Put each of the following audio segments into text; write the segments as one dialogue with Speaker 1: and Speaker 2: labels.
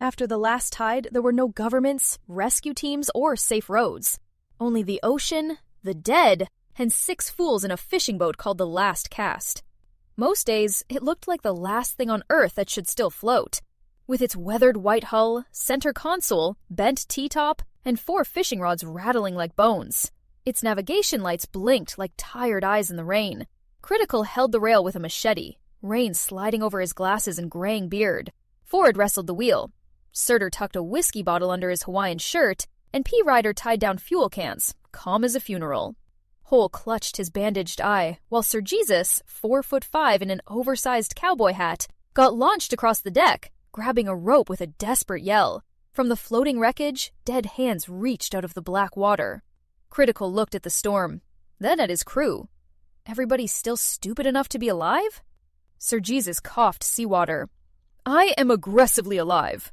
Speaker 1: After the last tide, there were no governments, rescue teams, or safe roads. Only the ocean, the dead, and 6 fools in a fishing boat called the Last Cast. Most days, it looked like the last thing on Earth that should still float. With its weathered white hull, center console, bent T-top, and 4 fishing rods rattling like bones. Its navigation lights blinked like tired eyes in the rain. Critical held the rail with a machete, rain sliding over his glasses and graying beard. Ford wrestled the wheel. Surtur tucked a whiskey bottle under his Hawaiian shirt, and P. Ryder tied down fuel cans, calm as a funeral. Hole clutched his bandaged eye, while Sir Jesus, 4'5" in an oversized cowboy hat, got launched across the deck, grabbing a rope with a desperate yell. From the floating wreckage, dead hands reached out of the black water. Critical looked at the storm, then at his crew. Everybody still stupid enough to be alive? Sir Jesus coughed seawater. I am aggressively alive.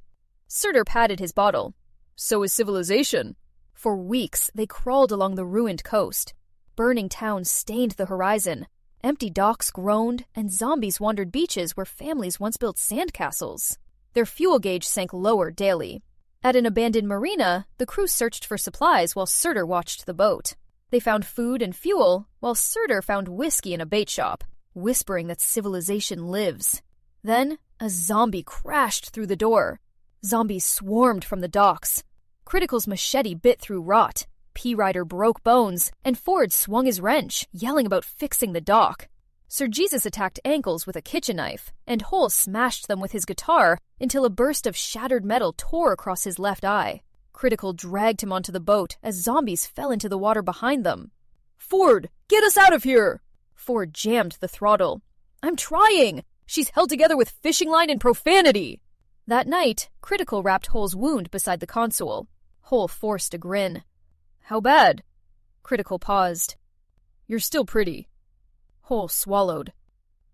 Speaker 1: Surtur patted his bottle. So is civilization. For weeks, they crawled along the ruined coast. Burning towns stained the horizon. Empty docks groaned, and zombies wandered beaches where families once built sandcastles. Their fuel gauge sank lower daily. At an abandoned marina, the crew searched for supplies while Surtur watched the boat. They found food and fuel, while Surtur found whiskey in a bait shop, whispering that civilization lives. Then, a zombie crashed through the door. Zombies swarmed from the docks. Critical's machete bit through rot. P. Ryder broke bones, and Ford swung his wrench, yelling about fixing the dock. Sir Jesus attacked ankles with a kitchen knife, and Hole smashed them with his guitar until a burst of shattered metal tore across his left eye. Critical dragged him onto the boat as zombies fell into the water behind them. Ford, get us out of here! Ford jammed the throttle. I'm trying! She's held together with fishing line and profanity! That night, Critical wrapped Hole's wound beside the console. Hole forced a grin. How bad? Critical paused. You're still pretty. Hole swallowed.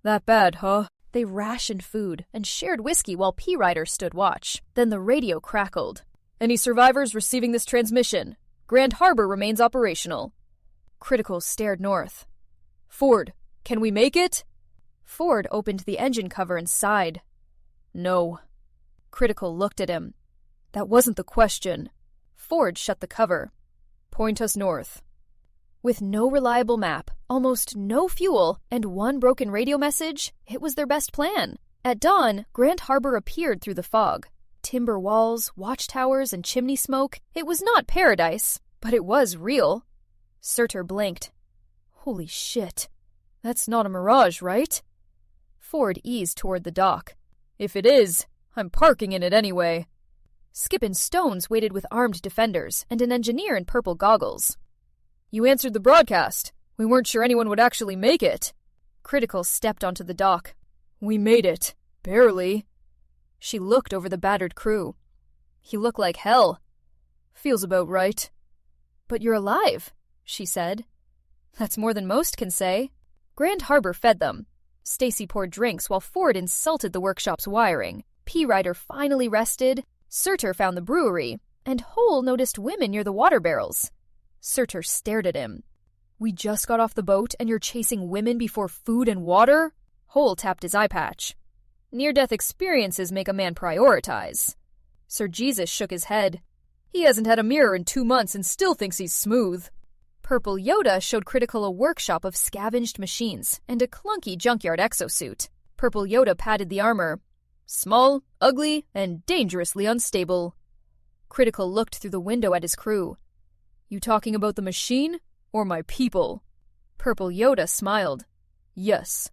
Speaker 1: That bad, huh? They rationed food and shared whiskey while P. Ryder stood watch. Then the radio crackled. Any survivors receiving this transmission? Grand Harbor remains operational. Critical stared north. Ford, can we make it? Ford opened the engine cover and sighed. No. Critical looked at him. That wasn't the question. Ford shut the cover. Point us north. With no reliable map, almost no fuel, and one broken radio message, it was their best plan. At dawn, Grand Harbor appeared through the fog. Timber walls, watchtowers, and chimney smoke. It was not paradise, but it was real. Surtur blinked. Holy shit. That's not a mirage, right? Ford eased toward the dock. If it is, I'm parking in it anyway. Skip and Stones waited with armed defenders and an engineer in purple goggles. You answered the broadcast. We weren't sure anyone would actually make it. Critical stepped onto the dock. We made it. Barely. She looked over the battered crew. He looked like hell. Feels about right. But you're alive, she said. That's more than most can say. Grand Harbor fed them. Stacy poured drinks while Ford insulted the workshop's wiring. P. Ryder finally rested. Surtur found the brewery, and Hole noticed women near the water barrels. Surtur stared at him. We just got off the boat and you're chasing women before food and water? Hole tapped his eye patch. Near-death experiences make a man prioritize. Sir Jesus shook his head. He hasn't had a mirror in 2 months and still thinks he's smooth. Purple Yoda showed Critical a workshop of scavenged machines and a clunky junkyard exosuit. Purple Yoda patted the armor. Small, ugly, and dangerously unstable. Critical looked through the window at his crew. You talking about the machine or my people? Purple Yoda smiled. Yes.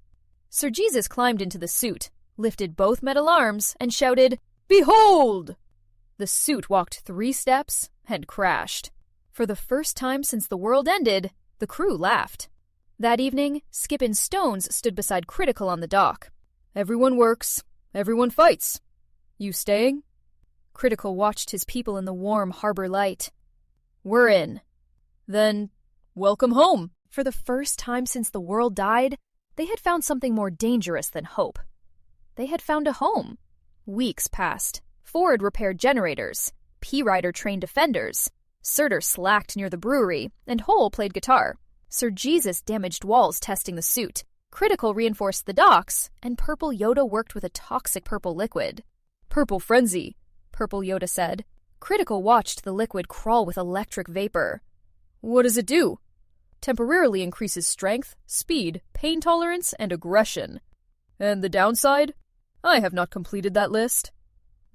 Speaker 1: Sir Jesus climbed into the suit, lifted both metal arms, and shouted, Behold! The suit walked 3 steps and crashed. For the first time since the world ended, the crew laughed. That evening, Skip and Stones stood beside Critical on the dock. Everyone works. Everyone fights. You staying? Critical watched his people in the warm harbor light. We're in. Then, welcome home. For the first time since the world died, they had found something more dangerous than hope. They had found a home. Weeks passed. Ford repaired generators. P. Ryder trained defenders. Surtur slacked near the brewery, and Hole played guitar. Sir Jesus damaged walls testing the suit. Critical reinforced the docks, and Purple Yoda worked with a toxic purple liquid. Purple frenzy. Purple Yoda said. Critical watched the liquid crawl with electric vapor. What does it do? Temporarily increases strength, speed, pain tolerance, and aggression. And the downside? I have not completed that list.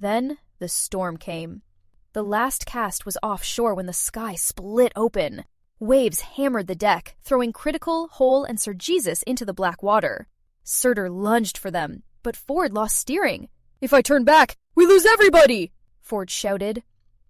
Speaker 1: Then the storm came. The last cast was offshore when the sky split open. Waves hammered the deck, throwing Critical, Hole, and Sir Jesus into the black water. Surtur lunged for them, but Ford lost steering. If I turn back, we lose everybody! Ford shouted.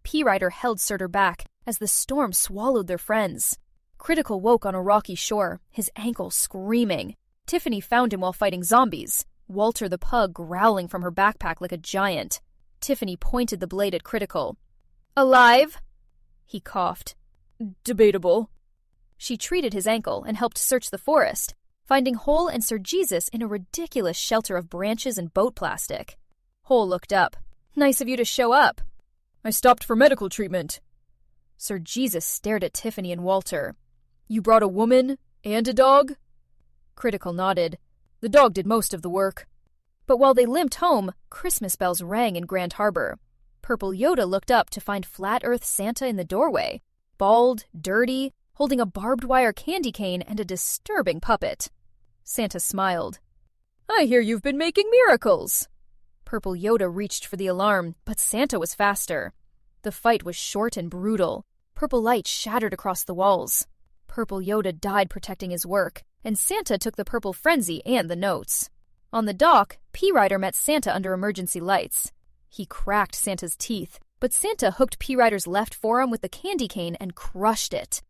Speaker 1: P-Rider held Surtur back as the storm swallowed their friends. Critical woke on a rocky shore, his ankle screaming. Tiffany found him while fighting zombies, Walter the pug growling from her backpack like a giant. Tiffany pointed the blade at Critical. Alive? He coughed. Debatable. She treated his ankle and helped search the forest, finding Hole and Sir Jesus in a ridiculous shelter of branches and boat plastic. Hole looked up. Nice of you to show up. I stopped for medical treatment. Sir Jesus stared at Tiffany and Walter. You brought a woman and a dog? Critical nodded. The dog did most of the work. But while they limped home, Christmas bells rang in Grand Harbor. Purple Yoda looked up to find Flat Earth Santa in the doorway, bald, dirty, holding a barbed wire candy cane and a disturbing puppet. Santa smiled. I hear you've been making miracles. Purple Yoda reached for the alarm, but Santa was faster. The fight was short and brutal. Purple light shattered across the walls. Purple Yoda died protecting his work, and Santa took the purple frenzy and the notes. On the dock, P-Rider met Santa under emergency lights. He cracked Santa's teeth, but Santa hooked P-Rider's left forearm with the candy cane and crushed it.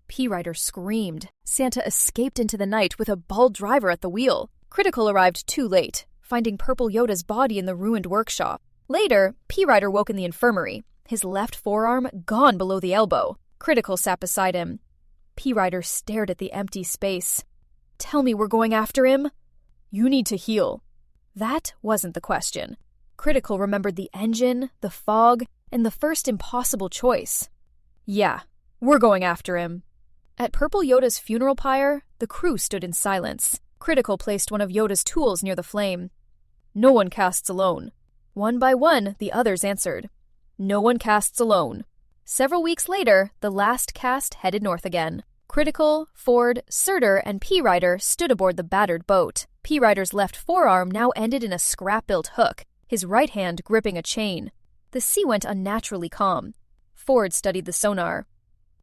Speaker 1: P-Rider screamed. Santa escaped into the night with a bald driver at the wheel. Critical arrived too late, finding Purple Yoda's body in the ruined workshop. Later, P-Rider woke in the infirmary, his left forearm gone below the elbow. Critical sat beside him. P-Rider stared at the empty space. Tell me we're going after him? You need to heal. That wasn't the question. Critical remembered the engine, the fog, and the first impossible choice. Yeah, we're going after him. At Purple Yoda's funeral pyre, the crew stood in silence. Critical placed one of Yoda's tools near the flame. No one casts alone. One by one, the others answered. No one casts alone. Several weeks later, the last cast headed north again. Critical, Ford, Surtur, and P-Rider stood aboard the battered boat. P-Rider's left forearm now ended in a scrap-built hook, his right hand gripping a chain. The sea went unnaturally calm. Ford studied the sonar.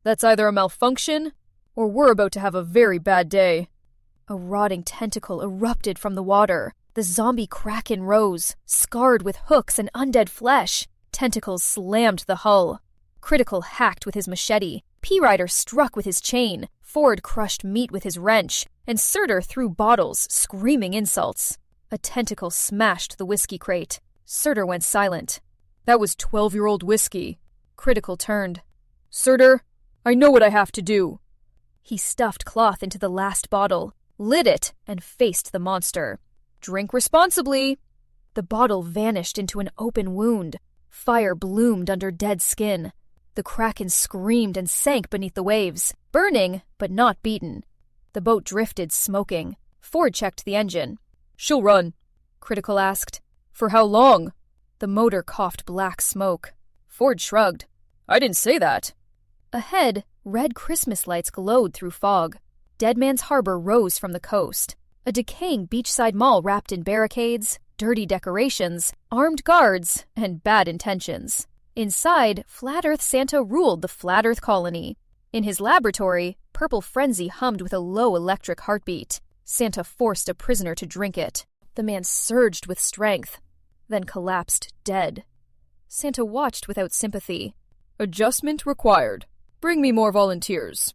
Speaker 1: That's either a malfunction, or we're about to have a very bad day. A rotting tentacle erupted from the water. The zombie kraken rose, scarred with hooks and undead flesh. Tentacles slammed the hull. Critical hacked with his machete. P-Rider struck with his chain. Ford crushed meat with his wrench, and Surtur threw bottles, screaming insults. A tentacle smashed the whiskey crate. Surtur went silent. That was 12-year-old whiskey. Critical turned. Surtur, I know what I have to do. He stuffed cloth into the last bottle, lit it, and faced the monster. Drink responsibly. The bottle vanished into an open wound. Fire bloomed under dead skin. The kraken screamed and sank beneath the waves, burning but not beaten. The boat drifted, smoking. Ford checked the engine. She'll run, Critical asked. For how long? The motor coughed black smoke. Ford shrugged. I didn't say that. Ahead, red Christmas lights glowed through fog. Dead Man's Harbor rose from the coast. A decaying beachside mall wrapped in barricades, dirty decorations, armed guards, and bad intentions. Inside, Flat Earth Santa ruled the Flat Earth colony. In his laboratory, Purple Frenzy hummed with a low electric heartbeat. Santa forced a prisoner to drink it. The man surged with strength, then collapsed dead. Santa watched without sympathy. Adjustment required. Bring me more volunteers.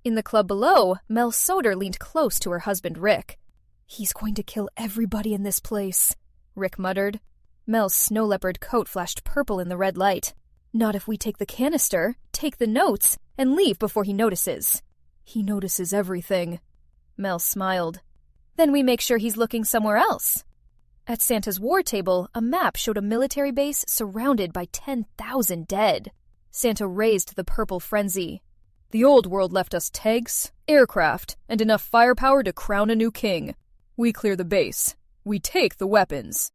Speaker 1: In the club below, Mel Soder leaned close to her husband Rick. He's going to kill everybody in this place, Rick muttered. Mel's snow leopard coat flashed purple in the red light. Not if we take the canister, take the notes, and leave before he notices. He notices everything. Mel smiled. Then we make sure he's looking somewhere else. At Santa's war table, a map showed a military base surrounded by 10,000 dead. Santa raised the Purple Frenzy. The old world left us tanks, aircraft, and enough firepower to crown a new king. We clear the base. We take the weapons.